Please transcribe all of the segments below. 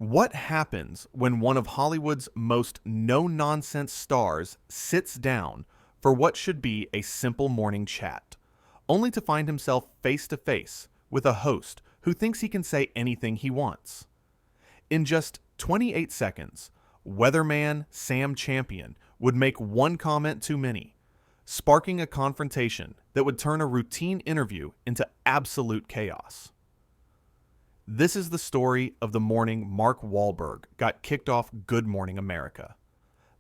What happens when one of Hollywood's most no-nonsense stars sits down for what should be a simple morning chat, only to find himself face to face with a host who thinks he can say anything he wants? In just 28 seconds, weatherman Sam Champion would make one comment too many, sparking a confrontation that would turn a routine interview into absolute chaos. This is the story of the morning Mark Wahlberg got kicked off Good Morning America.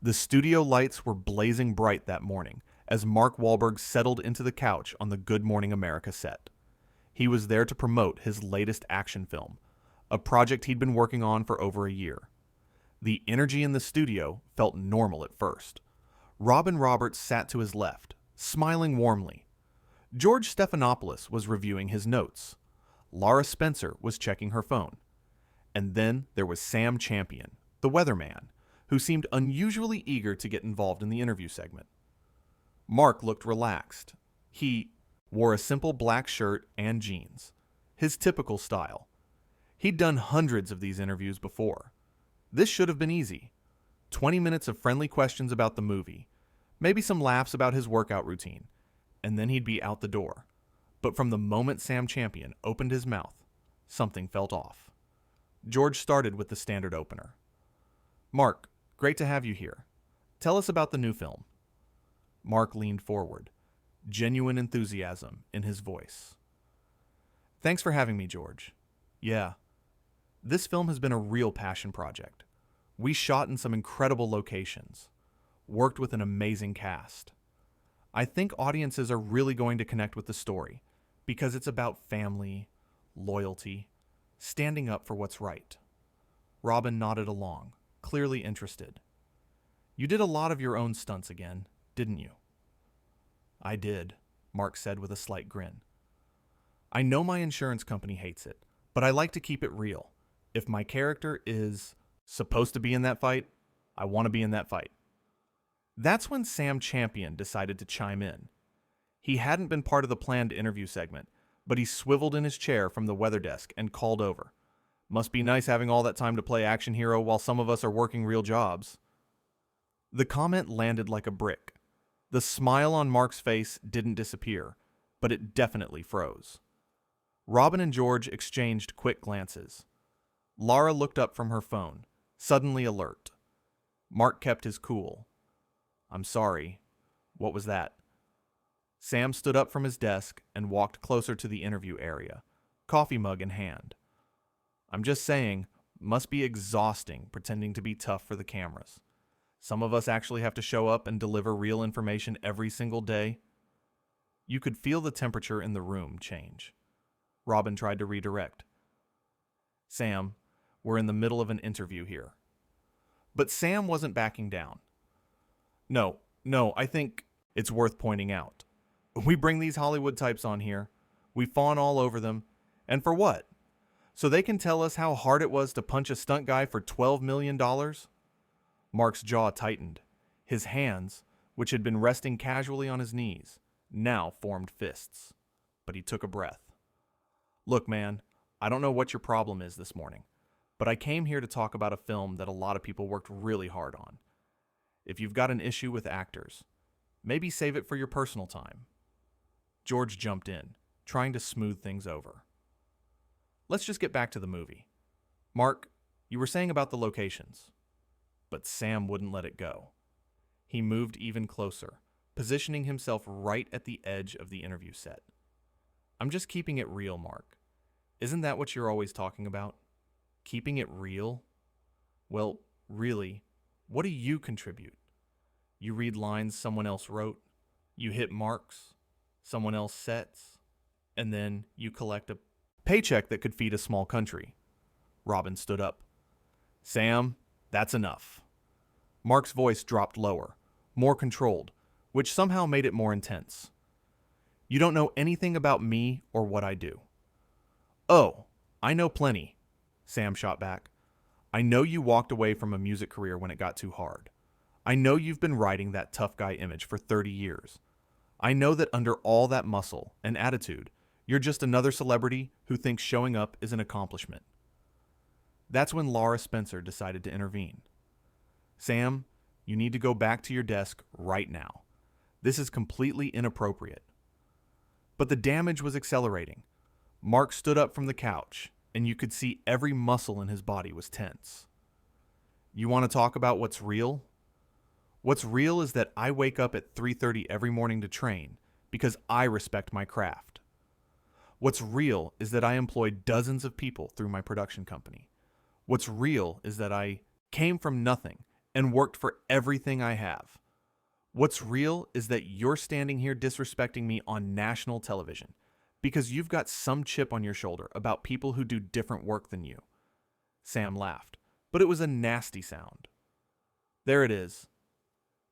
The studio lights were blazing bright that morning as Mark Wahlberg settled into the couch on the Good Morning America set. He was there to promote his latest action film, a project he'd been working on for over a year. The energy in the studio felt normal at first. Robin Roberts sat to his left, smiling warmly. George Stephanopoulos was reviewing his notes. Laura Spencer was checking her phone. And then there was Sam Champion, the weatherman, who seemed unusually eager to get involved in the interview segment. Mark looked relaxed. He wore a simple black shirt and jeans, his typical style. He'd done hundreds of these interviews before. This should have been easy. 20 minutes of friendly questions about the movie, maybe some laughs about his workout routine, and then he'd be out the door. But from the moment Sam Champion opened his mouth, something felt off. George started with the standard opener. "Mark, great to have you here. Tell us about the new film." Mark leaned forward, genuine enthusiasm in his voice. "Thanks for having me, George. Yeah, this film has been a real passion project. We shot in some incredible locations, worked with an amazing cast. I think audiences are really going to connect with the story because it's about family, loyalty, standing up for what's right." Robin nodded along, clearly interested. "You did a lot of your own stunts again, didn't you?" "I did," Mark said with a slight grin. "I know my insurance company hates it, but I like to keep it real. If my character is supposed to be in that fight, I want to be in that fight." That's when Sam Champion decided to chime in. He hadn't been part of the planned interview segment, but he swiveled in his chair from the weather desk and called over. "Must be nice having all that time to play action hero while some of us are working real jobs." The comment landed like a brick. The smile on Mark's face didn't disappear, but it definitely froze. Robin and George exchanged quick glances. Laura looked up from her phone, suddenly alert. Mark kept his cool. "I'm sorry. What was that?" Sam stood up from his desk and walked closer to the interview area, coffee mug in hand. "I'm just saying, must be exhausting pretending to be tough for the cameras. Some of us actually have to show up and deliver real information every single day." You could feel the temperature in the room change. Robin tried to redirect. "Sam, we're in the middle of an interview here." But Sam wasn't backing down. No, I think it's worth pointing out. We bring these Hollywood types on here, we fawn all over them, and for what? So they can tell us how hard it was to punch a stunt guy for $12 million? Mark's jaw tightened. His hands, which had been resting casually on his knees, now formed fists. But he took a breath. "Look, man, I don't know what your problem is this morning, but I came here to talk about a film that a lot of people worked really hard on. If you've got an issue with actors, maybe save it for your personal time." George jumped in, trying to smooth things over. "Let's just get back to the movie. Mark, you were saying about the locations." But Sam wouldn't let it go. He moved even closer, positioning himself right at the edge of the interview set. "I'm just keeping it real, Mark. Isn't that what you're always talking about? Keeping it real? Well, really, what do you contribute? You read lines someone else wrote, you hit marks someone else sets, and then you collect a paycheck that could feed a small country." Robin stood up. "Sam, that's enough." Mark's voice dropped lower, more controlled, which somehow made it more intense. "You don't know anything about me or what I do." "Oh, I know plenty," Sam shot back. "I know you walked away from a music career when it got too hard. I know you've been riding that tough guy image for 30 years. I know that under all that muscle and attitude, you're just another celebrity who thinks showing up is an accomplishment." That's when Laura Spencer decided to intervene. Sam, you need to go back to your desk right now. This is completely inappropriate. But the damage was accelerating. Mark stood up from the couch, and you could see every muscle in his body was tense. You want to talk about what's real? What's real is that I wake up at 3:30 every morning to train because I respect my craft. What's real is that I employ dozens of people through my production company. What's real is that I came from nothing and worked for everything I have. What's real is that you're standing here disrespecting me on national television because you've got some chip on your shoulder about people who do different work than you. Sam laughed, but it was a nasty sound. There it is.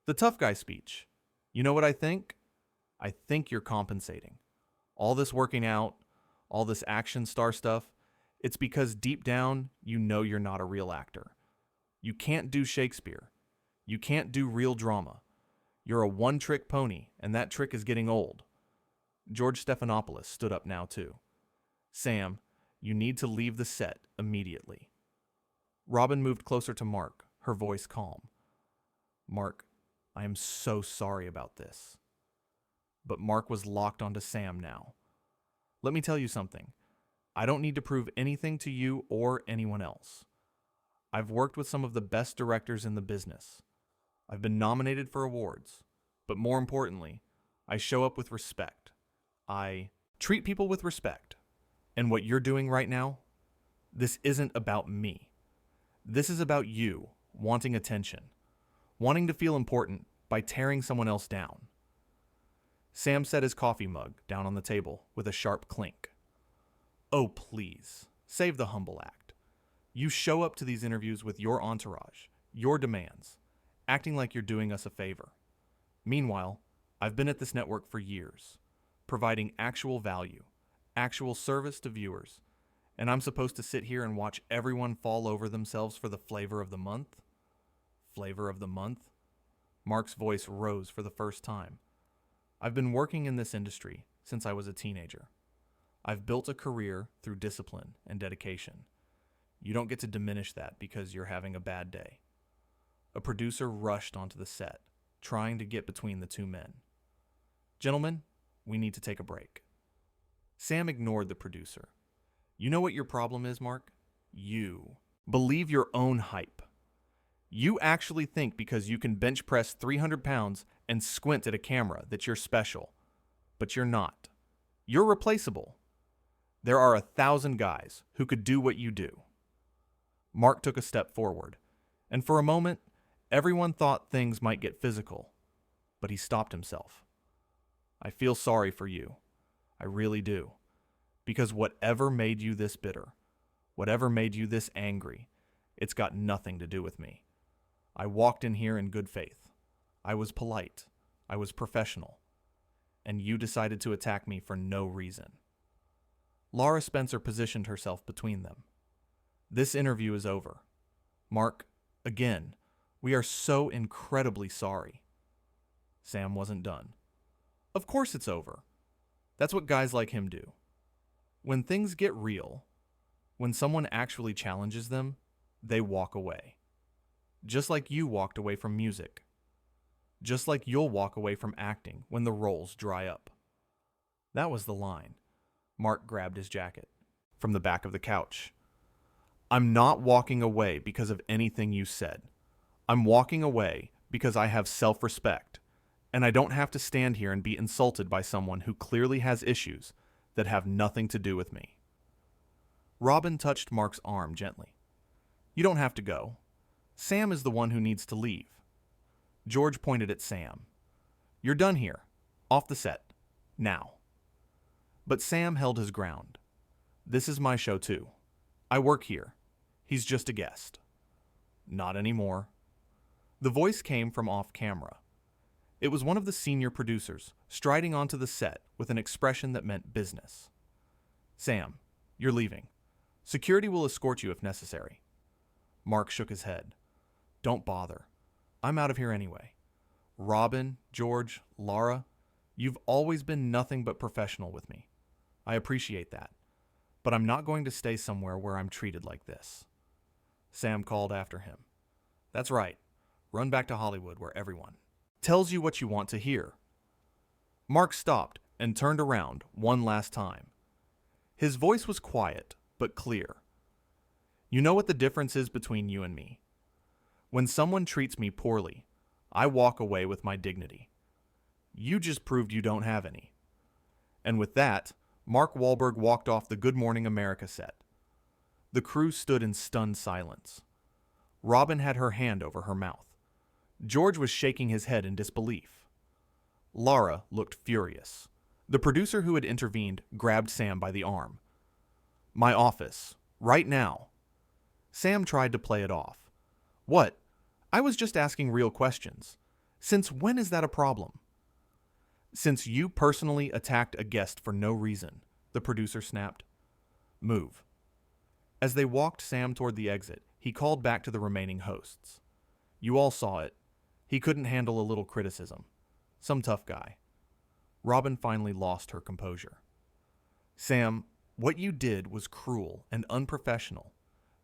The tough guy speech. You know what I think? I think you're compensating. All this working out, all this action star stuff, it's because deep down you know you're not a real actor. You can't do Shakespeare. You can't do real drama. You're a one-trick pony, and that trick is getting old. George Stephanopoulos stood up now too. Sam, you need to leave the set immediately. Robin moved closer to Mark, her voice calm. Mark, I am so sorry about this. But Mark was locked onto Sam now. Let me tell you something. I don't need to prove anything to you or anyone else. I've worked with some of the best directors in the business. I've been nominated for awards. But more importantly, I show up with respect. I treat people with respect. And what you're doing right now, this isn't about me. This is about you wanting attention, wanting to feel important by tearing someone else down. Sam set his coffee mug down on the table with a sharp clink. Oh, please, save the humble act. You show up to these interviews with your entourage, your demands, acting like you're doing us a favor. Meanwhile, I've been at this network for years, providing actual value, actual service to viewers, and I'm supposed to sit here and watch everyone fall over themselves for the flavor of the month? Flavor of the month? Mark's voice rose for the first time. I've been working in this industry since I was a teenager. I've built a career through discipline and dedication. You don't get to diminish that because you're having a bad day. A producer rushed onto the set, trying to get between the two men. Gentlemen, we need to take a break. Sam ignored the producer. You know what your problem is, Mark? You believe your own hype. You actually think because you can bench press 300 pounds and squint at a camera that you're special. But you're not. You're replaceable. There are 1,000 guys who could do what you do. Mark took a step forward, and for a moment, everyone thought things might get physical, but he stopped himself. I feel sorry for you. I really do. Because whatever made you this bitter, whatever made you this angry, it's got nothing to do with me. I walked in here in good faith. I was polite. I was professional. And you decided to attack me for no reason. Laura Spencer positioned herself between them. This interview is over. Mark, again, we are so incredibly sorry. Sam wasn't done. Of course it's over. That's what guys like him do. When things get real, when someone actually challenges them, they walk away. Just like you walked away from music. Just like you'll walk away from acting when the roles dry up. That was the line. Mark grabbed his jacket from the back of the couch. I'm not walking away because of anything you said. I'm walking away because I have self-respect, and I don't have to stand here and be insulted by someone who clearly has issues that have nothing to do with me. Robin touched Mark's arm gently. You don't have to go. Sam is the one who needs to leave. George pointed at Sam. You're done here. Off the set. Now. But Sam held his ground. This is my show too. I work here. He's just a guest. Not anymore. The voice came from off camera. It was one of the senior producers, striding onto the set with an expression that meant business. Sam, you're leaving. Security will escort you if necessary. Mark shook his head. Don't bother. I'm out of here anyway. Robin, George, Laura, you've always been nothing but professional with me. I appreciate that. But I'm not going to stay somewhere where I'm treated like this. Sam called after him. That's right. Run back to Hollywood where everyone tells you what you want to hear. Mark stopped and turned around one last time. His voice was quiet, but clear. You know what the difference is between you and me? When someone treats me poorly, I walk away with my dignity. You just proved you don't have any. And with that, Mark Wahlberg walked off the Good Morning America set. The crew stood in stunned silence. Robin had her hand over her mouth. George was shaking his head in disbelief. Laura looked furious. The producer who had intervened grabbed Sam by the arm. My office, right now. Sam tried to play it off. What? I was just asking real questions. Since when is that a problem? Since you personally attacked a guest for no reason, the producer snapped. Move. As they walked Sam toward the exit, he called back to the remaining hosts. You all saw it. He couldn't handle a little criticism. Some tough guy. Robin finally lost her composure. Sam, what you did was cruel and unprofessional.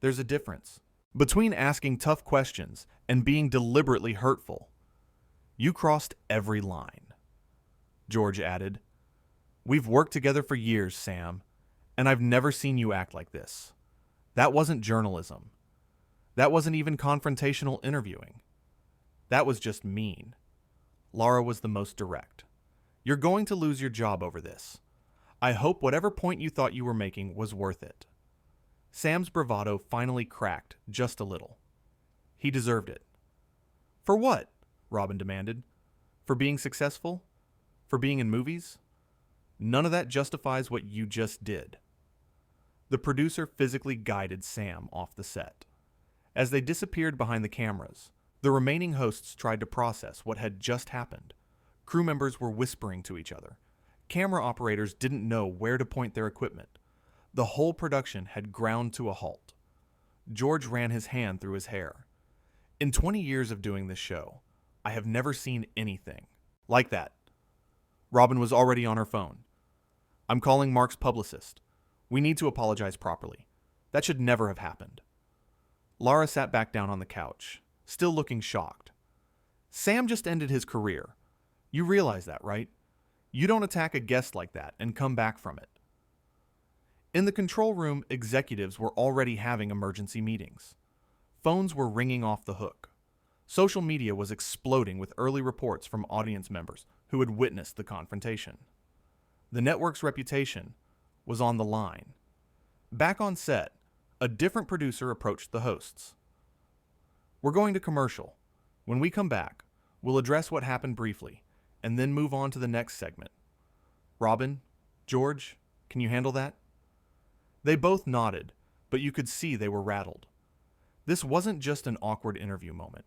There's a difference between asking tough questions and being deliberately hurtful. You crossed every line. George added, We've worked together for years, Sam, and I've never seen you act like this. That wasn't journalism. That wasn't even confrontational interviewing. That was just mean. Laura was the most direct. You're going to lose your job over this. I hope whatever point you thought you were making was worth it. Sam's bravado finally cracked just a little. He deserved it. For what? Robin demanded. For being successful? For being in movies? None of that justifies what you just did. The producer physically guided Sam off the set. As they disappeared behind the cameras, the remaining hosts tried to process what had just happened. Crew members were whispering to each other. Camera operators didn't know where to point their equipment. The whole production had ground to a halt. George ran his hand through his hair. In 20 years of doing this show, I have never seen anything like that. Robin was already on her phone. I'm calling Mark's publicist. We need to apologize properly. That should never have happened. Laura sat back down on the couch, still looking shocked. Sam just ended his career. You realize that, right? You don't attack a guest like that and come back from it. In the control room, executives were already having emergency meetings. Phones were ringing off the hook. Social media was exploding with early reports from audience members who had witnessed the confrontation. The network's reputation was on the line. Back on set, a different producer approached the hosts. We're going to commercial. When we come back, we'll address what happened briefly, and then move on to the next segment. Robin, George, can you handle that? They both nodded, but you could see they were rattled. This wasn't just an awkward interview moment.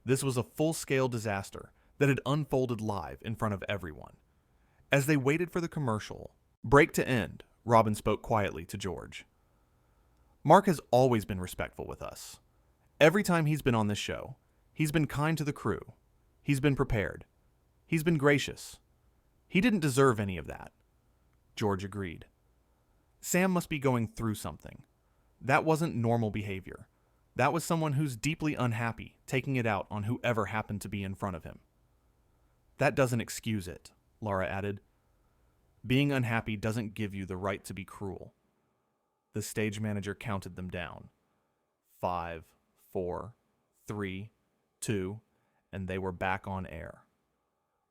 This was a full-scale disaster that had unfolded live in front of everyone. As they waited for the commercial break to end, Robin spoke quietly to George. Mark has always been respectful with us. Every time he's been on this show, he's been kind to the crew. He's been prepared. He's been gracious. He didn't deserve any of that. George agreed. Sam must be going through something. That wasn't normal behavior. That was someone who's deeply unhappy, taking it out on whoever happened to be in front of him. That doesn't excuse it, Laura added. Being unhappy doesn't give you the right to be cruel. The stage manager counted them down. 5, 4, 3, 2, and they were back on air.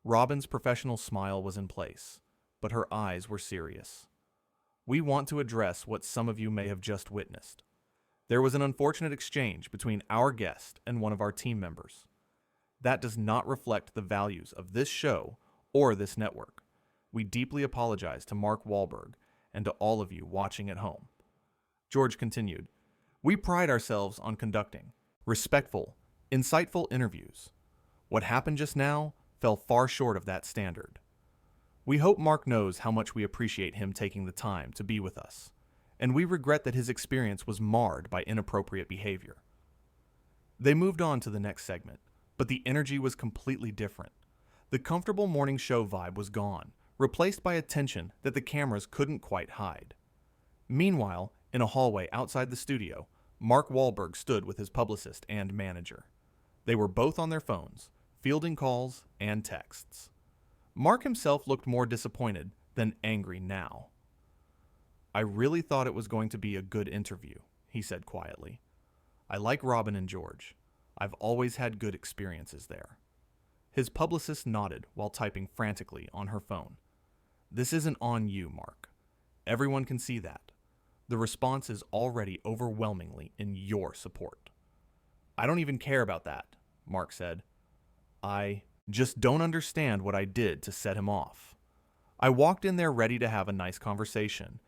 Robin's professional smile was in place, but her eyes were serious. We want to address what some of you may have just witnessed. There was an unfortunate exchange between our guest and one of our team members. That does not reflect the values of this show or this network. We deeply apologize to Mark Wahlberg and to all of you watching at home. George continued, We pride ourselves on conducting respectful, insightful interviews. What happened just now fell far short of that standard. We hope Mark knows how much we appreciate him taking the time to be with us, and we regret that his experience was marred by inappropriate behavior. They moved on to the next segment, but the energy was completely different. The comfortable morning show vibe was gone, replaced by a tension that the cameras couldn't quite hide. Meanwhile, in a hallway outside the studio, Mark Wahlberg stood with his publicist and manager. They were both on their phones, fielding calls and texts. Mark himself looked more disappointed than angry now. "I really thought it was going to be a good interview," he said quietly. "I like Robin and George. I've always had good experiences there." His publicist nodded while typing frantically on her phone. "This isn't on you, Mark. Everyone can see that. The response is already overwhelmingly in your support." "I don't even care about that," Mark said. "I just don't understand what I did to set him off. I walked in there ready to have a nice conversation,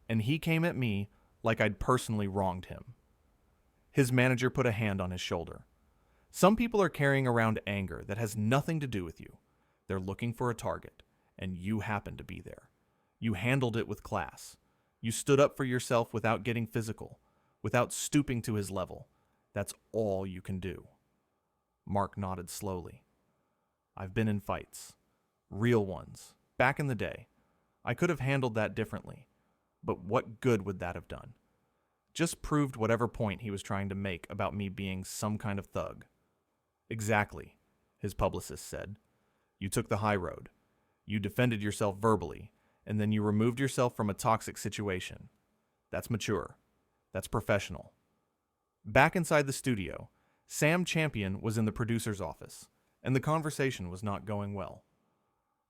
and he came at me like I'd personally wronged him." His manager put a hand on his shoulder. "Some people are carrying around anger that has nothing to do with you. They're looking for a target, and you happened to be there. You handled it with class. You stood up for yourself without getting physical, without stooping to his level. That's all you can do." Mark nodded slowly. "I've been in fights. Real ones. Back in the day. I could have handled that differently. But what good would that have done? Just proved whatever point he was trying to make about me being some kind of thug." "Exactly," his publicist said. "You took the high road. You defended yourself verbally, and then you removed yourself from a toxic situation. That's mature. That's professional." Back inside the studio, Sam Champion was in the producer's office, and the conversation was not going well.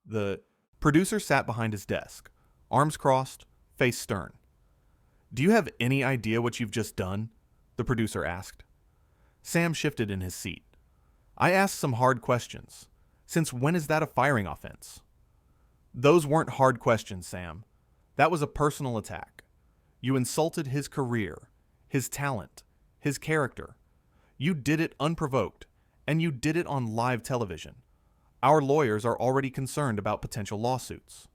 The producer sat behind his desk, arms crossed, face stern. "Do you have any idea what you've just done?" the producer asked. Sam shifted in his seat. "I asked some hard questions. Since when is that a firing offense?" "Those weren't hard questions, Sam. That was a personal attack. You insulted his career, his talent, his character. You did it unprovoked, and you did it on live television. Our lawyers are already concerned about potential lawsuits."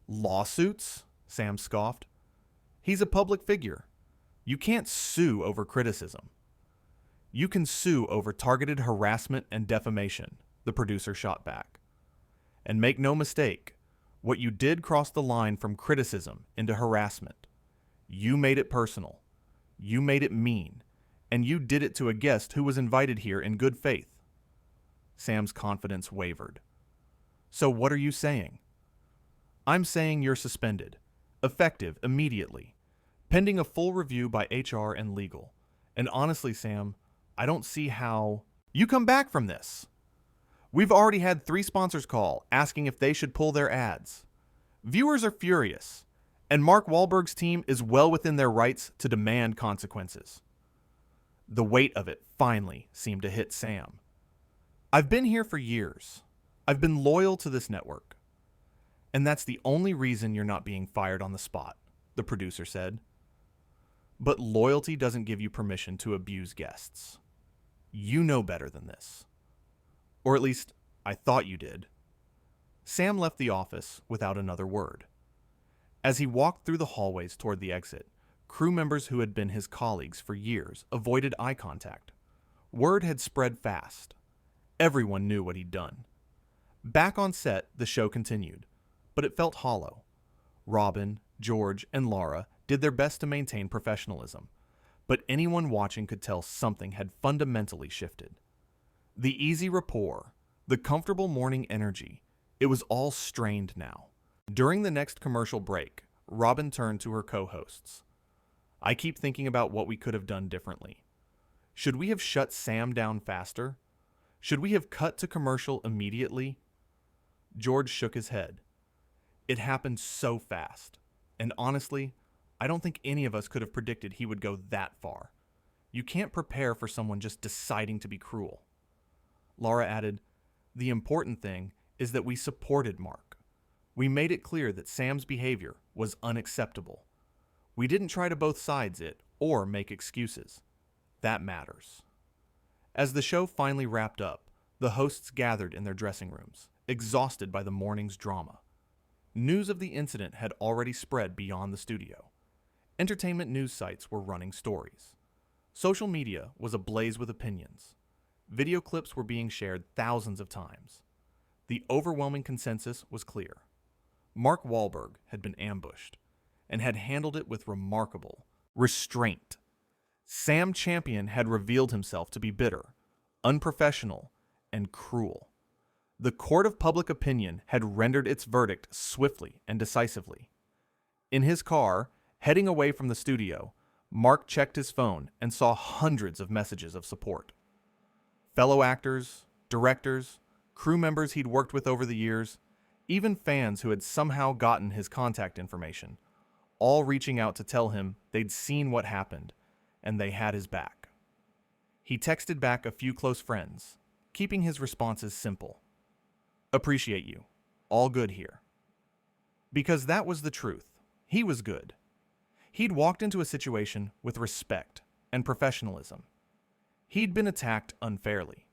"Lawsuits?" Sam scoffed. "He's a public figure. You can't sue over criticism." "You can sue over targeted harassment and defamation," the producer shot back. "And make no mistake, what you did crossed the line from criticism into harassment. You made it personal. You made it mean. And you did it to a guest who was invited here in good faith." Sam's confidence wavered. "So what are you saying?" "I'm saying you're suspended. Effective immediately. Pending a full review by HR and legal. And honestly, Sam, I don't see how you come back from this. We've already had 3 sponsors call asking if they should pull their ads. Viewers are furious, and Mark Wahlberg's team is well within their rights to demand consequences." The weight of it finally seemed to hit Sam. "I've been here for years. I've been loyal to this network. And that's the only reason you're not being fired on the spot," the producer said. "But loyalty doesn't give you permission to abuse guests. You know better than this. Or at least, I thought you did." Sam left the office without another word. As he walked through the hallways toward the exit, crew members who had been his colleagues for years avoided eye contact. Word had spread fast. Everyone knew what he'd done. Back on set, the show continued, but it felt hollow. Robin, George, and Laura did their best to maintain professionalism, but anyone watching could tell something had fundamentally shifted. The easy rapport, the comfortable morning energy, it was all strained now. During the next commercial break, Robin turned to her co-hosts. "I keep thinking about what we could have done differently. Should we have shut Sam down faster? Should we have cut to commercial immediately?" George shook his head. "It happened so fast, and honestly, I don't think any of us could have predicted he would go that far. You can't prepare for someone just deciding to be cruel." Laura added, "The important thing is that we supported Mark. We made it clear that Sam's behavior was unacceptable. We didn't try to both sides it or make excuses. That matters." As the show finally wrapped up, the hosts gathered in their dressing rooms, exhausted by the morning's drama. News of the incident had already spread beyond the studio. Entertainment news sites were running stories. Social media was ablaze with opinions. Video clips were being shared thousands of times. The overwhelming consensus was clear. Mark Wahlberg had been ambushed and had handled it with remarkable restraint. Sam Champion had revealed himself to be bitter, unprofessional, and cruel. The court of public opinion had rendered its verdict swiftly and decisively. In his car, heading away from the studio, Mark checked his phone and saw hundreds of messages of support. Fellow actors, directors, crew members he'd worked with over the years, even fans who had somehow gotten his contact information, all reaching out to tell him they'd seen what happened and they had his back. He texted back a few close friends, keeping his responses simple. Appreciate you. All good here. Because that was the truth. He was good. He'd walked into a situation with respect and professionalism. He'd been attacked unfairly.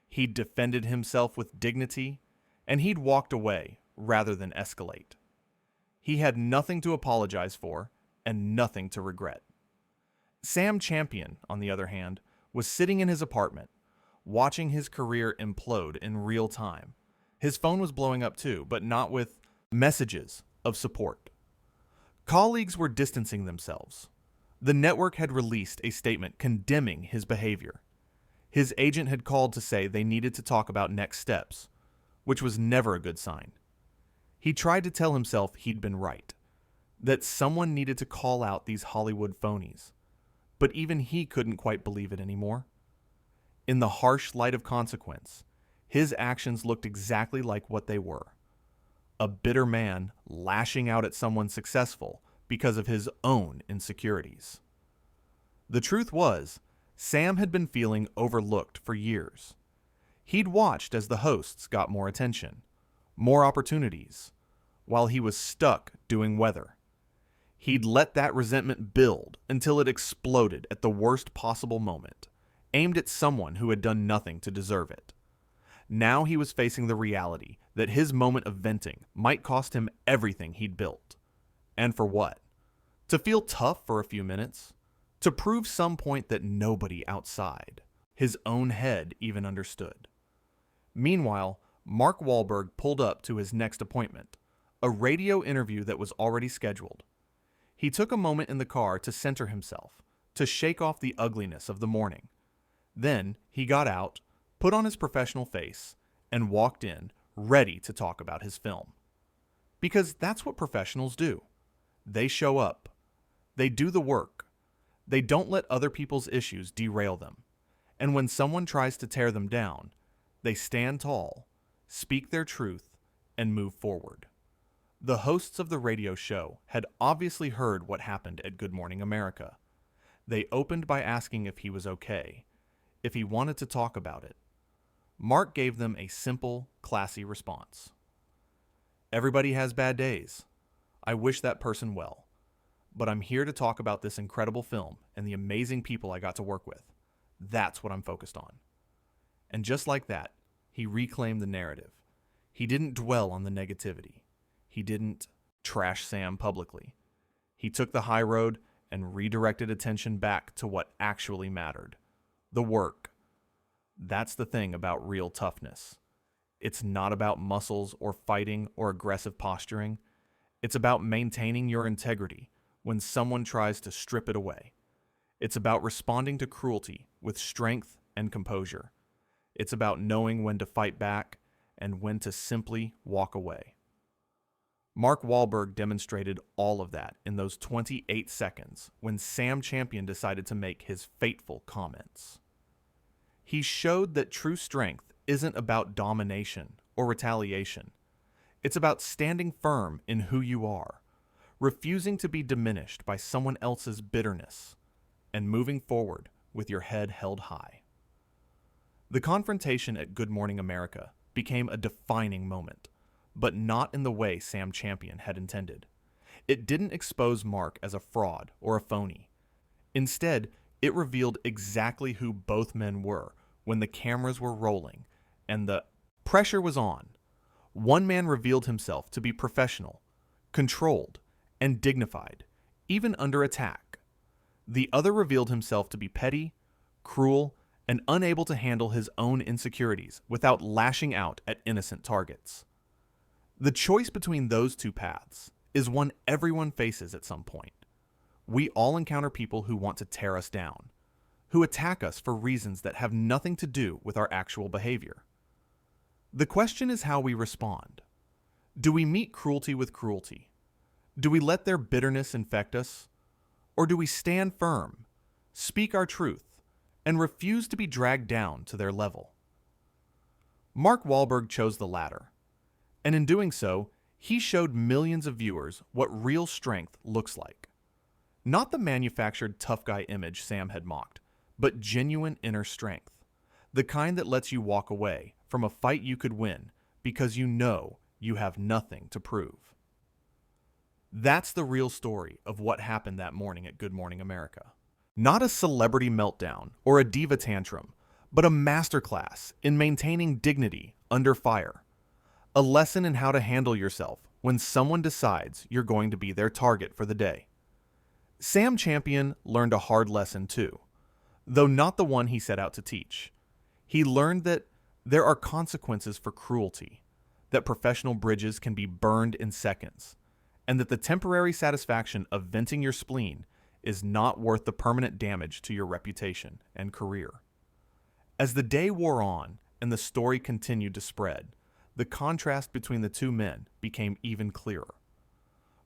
He'd defended himself with dignity, and he'd walked away rather than escalate. He had nothing to apologize for and nothing to regret. Sam Champion, on the other hand, was sitting in his apartment, watching his career implode in real time. His phone was blowing up too, but not with messages of support. Colleagues were distancing themselves. The network had released a statement condemning his behavior. His agent had called to say they needed to talk about next steps, which was never a good sign. He tried to tell himself he'd been right, that someone needed to call out these Hollywood phonies, but even he couldn't quite believe it anymore. In the harsh light of consequence, his actions looked exactly like what they were. A bitter man lashing out at someone successful because of his own insecurities. The truth was, Sam had been feeling overlooked for years. He'd watched as the hosts got more attention, more opportunities, while he was stuck doing weather. He'd let that resentment build until it exploded at the worst possible moment, aimed at someone who had done nothing to deserve it. Now he was facing the reality that his moment of venting might cost him everything he'd built. And for what? To feel tough for a few minutes? To prove some point that nobody outside his own head even understood. Meanwhile, Mark Wahlberg pulled up to his next appointment, a radio interview that was already scheduled. He took a moment in the car to center himself, to shake off the ugliness of the morning. Then he got out, put on his professional face, and walked in, ready to talk about his film. Because that's what professionals do. They show up. They do the work. They don't let other people's issues derail them. And when someone tries to tear them down, they stand tall, speak their truth, and move forward. The hosts of the radio show had obviously heard what happened at Good Morning America. They opened by asking if he was okay, if he wanted to talk about it. Mark gave them a simple, classy response. Everybody has bad days. I wish that person well. But I'm here to talk about this incredible film and the amazing people I got to work with. That's what I'm focused on. And just like that, he reclaimed the narrative. He didn't dwell on the negativity. He didn't trash Sam publicly. He took the high road and redirected attention back to what actually mattered. The work. That's the thing about real toughness. It's not about muscles or fighting or aggressive posturing. It's about maintaining your integrity when someone tries to strip it away. It's about responding to cruelty with strength and composure. It's about knowing when to fight back and when to simply walk away. Mark Wahlberg demonstrated all of that in those 28 seconds when Sam Champion decided to make his fateful comments. He showed that true strength isn't about domination or retaliation. It's about standing firm in who you are, refusing to be diminished by someone else's bitterness, and moving forward with your head held high. The confrontation at Good Morning America became a defining moment, but not in the way Sam Champion had intended. It didn't expose Mark as a fraud or a phony. Instead, it revealed exactly who both men were when the cameras were rolling and the pressure was on. One man revealed himself to be professional, controlled, and dignified, even under attack. The other revealed himself to be petty, cruel, and unable to handle his own insecurities without lashing out at innocent targets. The choice between those two paths is one everyone faces at some point. We all encounter people who want to tear us down, who attack us for reasons that have nothing to do with our actual behavior. The question is how we respond. Do we meet cruelty with cruelty? Do we let their bitterness infect us? Or do we stand firm, speak our truth, and refuse to be dragged down to their level? Mark Wahlberg chose the latter, and in doing so, he showed millions of viewers what real strength looks like. Not the manufactured tough guy image Sam had mocked, but genuine inner strength, the kind that lets you walk away from a fight you could win because you know you have nothing to prove. That's the real story of what happened that morning at Good Morning America. Not a celebrity meltdown or a diva tantrum, but a masterclass in maintaining dignity under fire. A lesson in how to handle yourself when someone decides you're going to be their target for the day. Sam Champion learned a hard lesson too, though not the one he set out to teach. He learned that there are consequences for cruelty, that professional bridges can be burned in seconds, and that the temporary satisfaction of venting your spleen is not worth the permanent damage to your reputation and career. As the day wore on and the story continued to spread, the contrast between the two men became even clearer.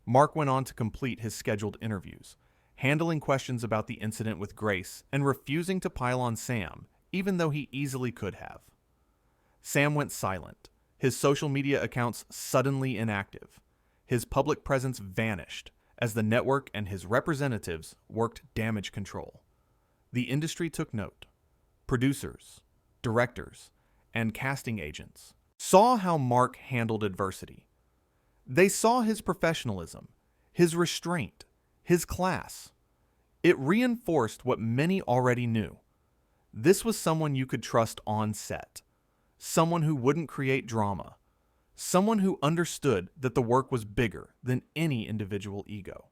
Mark went on to complete his scheduled interviews, handling questions about the incident with grace and refusing to pile on Sam, even though he easily could have. Sam went silent, his social media accounts suddenly inactive. His public presence vanished as the network and his representatives worked damage control. The industry took note. Producers, directors, and casting agents saw how Mark handled adversity. They saw his professionalism, his restraint, his class. It reinforced what many already knew. This was someone you could trust on set, someone who wouldn't create drama, someone who understood that the work was bigger than any individual ego.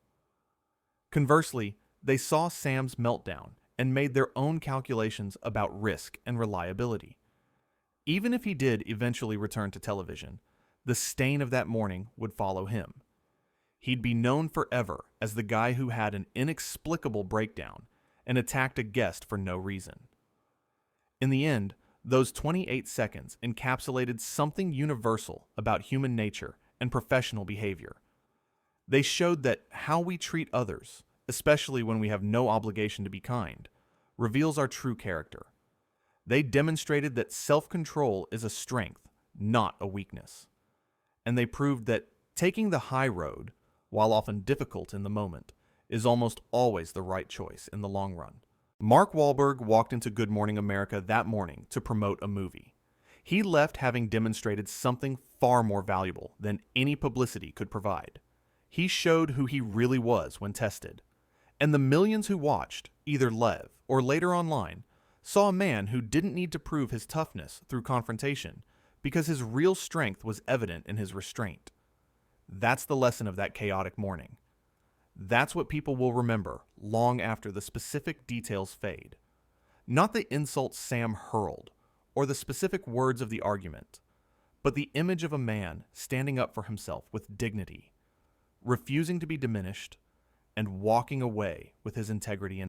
Conversely, they saw Sam's meltdown and made their own calculations about risk and reliability. Even if he did eventually return to television, the stain of that morning would follow him. He'd be known forever as the guy who had an inexplicable breakdown and attacked a guest for no reason. In the end, those 28 seconds encapsulated something universal about human nature and professional behavior. They showed that how we treat others, especially when we have no obligation to be kind, reveals our true character. They demonstrated that self-control is a strength, not a weakness. And they proved that taking the high road, while often difficult in the moment, is almost always the right choice in the long run. Mark Wahlberg walked into Good Morning America that morning to promote a movie. He left having demonstrated something far more valuable than any publicity could provide. He showed who he really was when tested. And the millions who watched, either live or later online, saw a man who didn't need to prove his toughness through confrontation because his real strength was evident in his restraint. That's the lesson of that chaotic morning. That's what people will remember long after the specific details fade. Not the insults Sam hurled or the specific words of the argument, but the image of a man standing up for himself with dignity, refusing to be diminished, and walking away with his integrity intact.